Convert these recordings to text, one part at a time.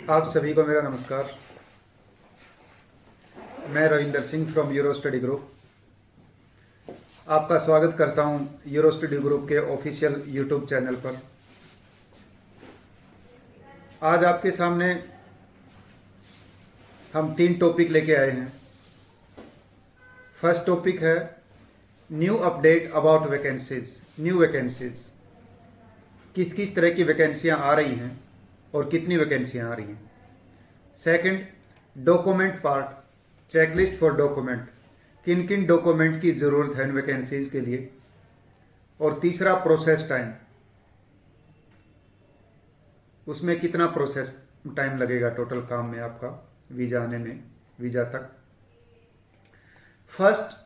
आप सभी को मेरा नमस्कार। मैं Ravinder Singh from euro study group आपका स्वागत करता हूं यूरो स्टडी ग्रुप के ऑफिशियल यूट्यूब चैनल पर। आज आपके सामने हम 3 टॉपिक लेके आए हैं। फर्स्ट टॉपिक है new update about vacancies. New vacancies, किस किस तरह की वैकेंसियां आ रही हैं और कितनी वैकेंसियां आ रही हैं। Second, document part, checklist for document, किन किन डॉक्यूमेंट की जरूरत है इन वैकेंसीज के लिए। और तीसरा, प्रोसेस टाइम, उसमें कितना प्रोसेस टाइम लगेगा टोटल काम में आपका वीजा आने में, वीजा तक। फर्स्ट,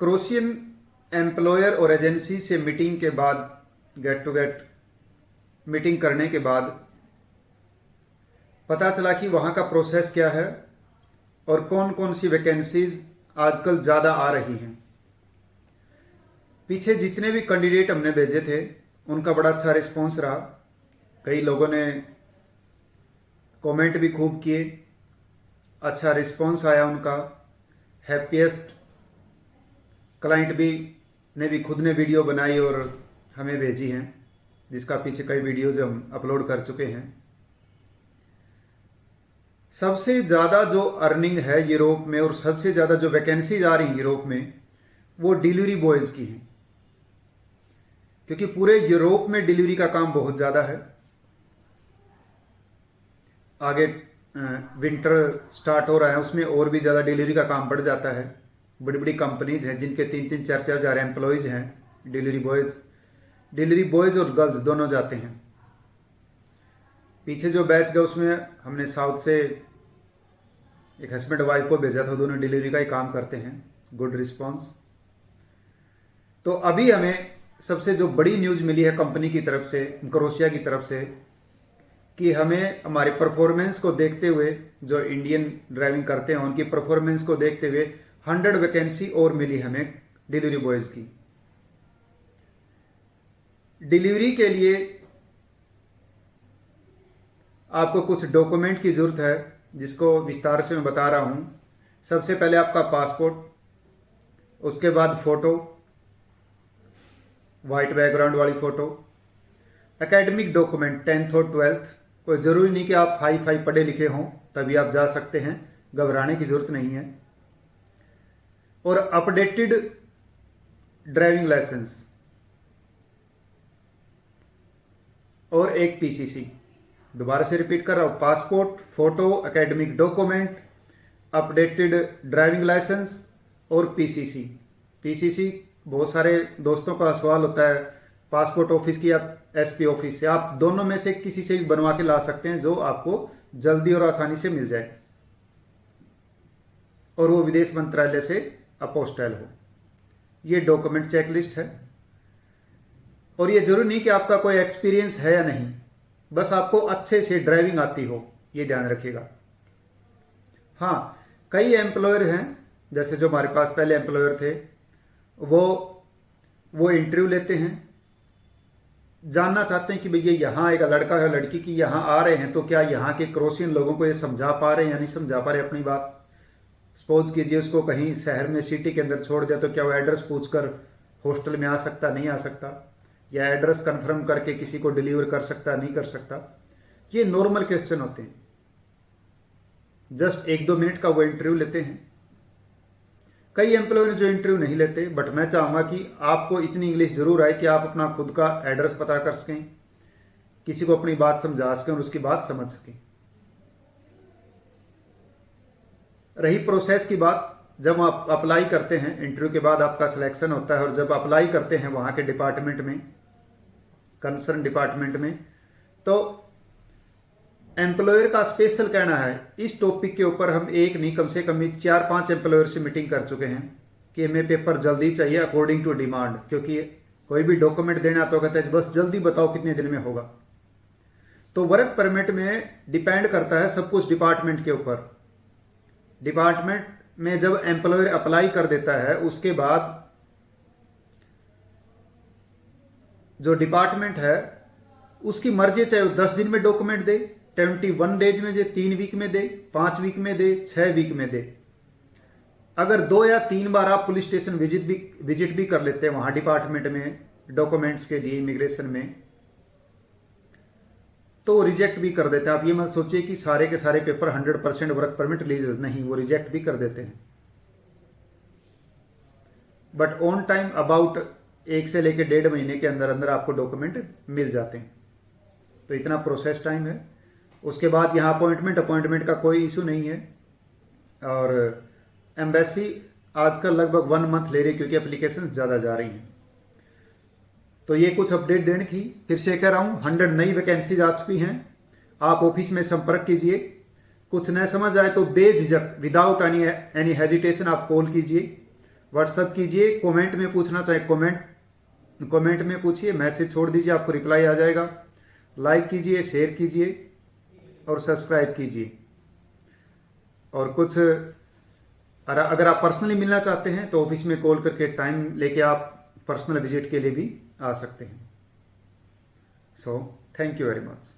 क्रोशियन एम्प्लॉयर और एजेंसी से मीटिंग के बाद, गेट टू गेट मीटिंग करने के बाद पता चला कि वहां का प्रोसेस क्या है और कौन कौन सी वैकेंसीज आजकल ज्यादा आ रही हैं। पीछे जितने भी कैंडिडेट हमने भेजे थे उनका बड़ा अच्छा रिस्पॉन्स रहा। कई लोगों ने कमेंट भी खूब किए, अच्छा रिस्पॉन्स आया उनका। हैप्पीएस्ट क्लाइंट ने भी खुद ने वीडियो बनाई और हमें भेजी हैं, जिसका पीछे कई वीडियोज हम अपलोड कर चुके हैं। सबसे ज्यादा जो अर्निंग है यूरोप में और सबसे ज्यादा जो वैकेंसीज आ रही है यूरोप में, वो डिलीवरी बॉयज की हैं, क्योंकि पूरे यूरोप में डिलीवरी का काम बहुत ज्यादा है। आगे विंटर स्टार्ट हो रहा है, उसमें और भी ज्यादा डिलीवरी का काम बढ़ जाता है। बड़ी बड़ी कंपनीज हैं जिनके 3-3, 4-4 हजार एम्प्लॉयज हैं। डिलीवरी बॉयज और गर्ल्स दोनों जाते हैं। पीछे जो बैच गया उसमें हमने साउथ से एक हस्बैंड वाइफ को भेजा था, दोनों डिलीवरी का ही काम करते हैं। Good response. तो अभी हमें सबसे जो बड़ी न्यूज मिली है कंपनी की तरफ से, क्रोशिया की तरफ से, कि हमें हमारे परफॉर्मेंस को देखते हुए, जो इंडियन ड्राइविंग करते हैं उनकी परफॉर्मेंस को देखते हुए 100 वैकेंसी और मिली हमें डिलीवरी बॉयज की। डिलीवरी के लिए आपको कुछ डॉक्यूमेंट की जरूरत है, जिसको विस्तार से मैं बता रहा हूं। सबसे पहले आपका पासपोर्ट, उसके बाद फोटो, वाइट बैकग्राउंड वाली फोटो, एकेडमिक डॉक्यूमेंट 10th और 12th। कोई जरूरी नहीं कि आप हाई फाई पढ़े लिखे हों तभी आप जा सकते हैं, घबराने की जरूरत नहीं है। और अपडेटेड ड्राइविंग लाइसेंस और एक पीसीसी। दोबारा से रिपीट कर रहा हूं, passport, photo, academic document, updated driving license और पीसीसी। पीसीसी बहुत सारे दोस्तों का सवाल होता है, पासपोर्ट ऑफिस की या एसपी ऑफिस से। आप दोनों में से किसी से भी बनवा के ला सकते हैं, जो आपको जल्दी और आसानी से मिल जाए, और वो विदेश मंत्रालय से अपोस्टाइल हो। ये डॉक्यूमेंट चेकलिस्ट है। और ये जरूरी नहीं कि आपका कोई एक्सपीरियंस है या नहीं, बस आपको अच्छे से ड्राइविंग आती हो, ये ध्यान रखिएगा। हाँ, कई एम्प्लॉयर हैं, जैसे जो हमारे पास पहले एम्प्लॉयर थे, वो इंटरव्यू लेते हैं, जानना चाहते हैं कि भैया यहाँ आएगा लड़का है लड़की की, यहाँ आ रहे हैं तो क्या यहाँ के क्रोशियन लोगों को ये समझा पा रहे हैं या नहीं समझा पा रहे अपनी बात। सपोज कीजिए उसको कहीं शहर में सिटी के अंदर छोड़ दिया, तो क्या वो एड्रेस पूछकर हॉस्टल में आ सकता, नहीं आ सकता, या एड्रेस कंफर्म करके किसी को डिलीवर कर सकता, नहीं कर सकता। ये नॉर्मल क्वेश्चन होते हैं। जस्ट 1-2 मिनट का वो इंटरव्यू लेते हैं। कई एम्प्लॉयर जो इंटरव्यू नहीं लेते, बट मैं चाहूंगा कि आपको इतनी इंग्लिश जरूर आए कि आप अपना खुद का एड्रेस पता कर सकें, किसी को अपनी बात समझा सकें और उसकी बात समझ सकें। रही प्रोसेस की बात, जब आप अप्लाई करते हैं, इंटरव्यू के बाद आपका सिलेक्शन होता है, और जब अप्लाई करते हैं वहां के डिपार्टमेंट में, कंसर्न डिपार्टमेंट में, तो एम्प्लॉयर का स्पेशल कहना है। इस टॉपिक के ऊपर हम एक नहीं, कम से कम 4-5 एम्प्लॉयर से मीटिंग कर चुके हैं कि हमें पेपर जल्दी चाहिए अकॉर्डिंग टू डिमांड, क्योंकि कोई भी डॉक्यूमेंट देना तो कहते हैं बस जल्दी बताओ कितने दिन में होगा। तो वर्क परमिट में डिपेंड करता है सब कुछ डिपार्टमेंट के ऊपर। डिपार्टमेंट में जब एम्प्लॉयर अप्लाई कर देता है, उसके बाद जो डिपार्टमेंट है उसकी मर्जी, चाहे वो 10 दिन में डॉक्यूमेंट दे, 21 डेज में दे, 3 वीक में दे, 5 वीक में दे, 6 वीक में दे। अगर 2 या 3 बार आप पुलिस स्टेशन विजिट भी कर लेते हैं वहां डिपार्टमेंट में डॉक्यूमेंट्स के लिए, इमिग्रेशन में, तो रिजेक्ट भी कर देते हैं। आप ये मत सोचिए कि सारे के सारे पेपर 100% वर्क परमिट रिलीज, नहीं, वो रिजेक्ट भी कर देते हैं। बट ऑन टाइम अबाउट 1 से लेकर 1.5 महीने के अंदर अंदर आपको डॉक्यूमेंट मिल जाते हैं। तो इतना प्रोसेस टाइम है। उसके बाद यहाँ अपॉइंटमेंट का कोई इशू नहीं है। और एम्बेसी आजकल लगभग 1 मंथ ले रही है क्योंकि एप्लीकेशन ज़्यादा जा रही हैं। तो ये कुछ अपडेट देने की, फिर से कह रहा हूँ, 100 नई वैकेंसीज आ चुकी हैं। आप ऑफिस में संपर्क कीजिए। कुछ न समझ आए तो बेझिझक, विदाउट एनी हेजिटेशन आप कॉल कीजिए, व्हाट्सएप कीजिए, कमेंट में पूछना चाहे कमेंट में पूछिए, मैसेज छोड़ दीजिए, आपको रिप्लाई आ जाएगा। लाइक कीजिए, शेयर कीजिए और सब्सक्राइब कीजिए। और कुछ अगर आप पर्सनली मिलना चाहते हैं तो ऑफिस में कॉल करके टाइम लेके आप पर्सनल विजिट के लिए भी आ सकते हैं। So thank you very much.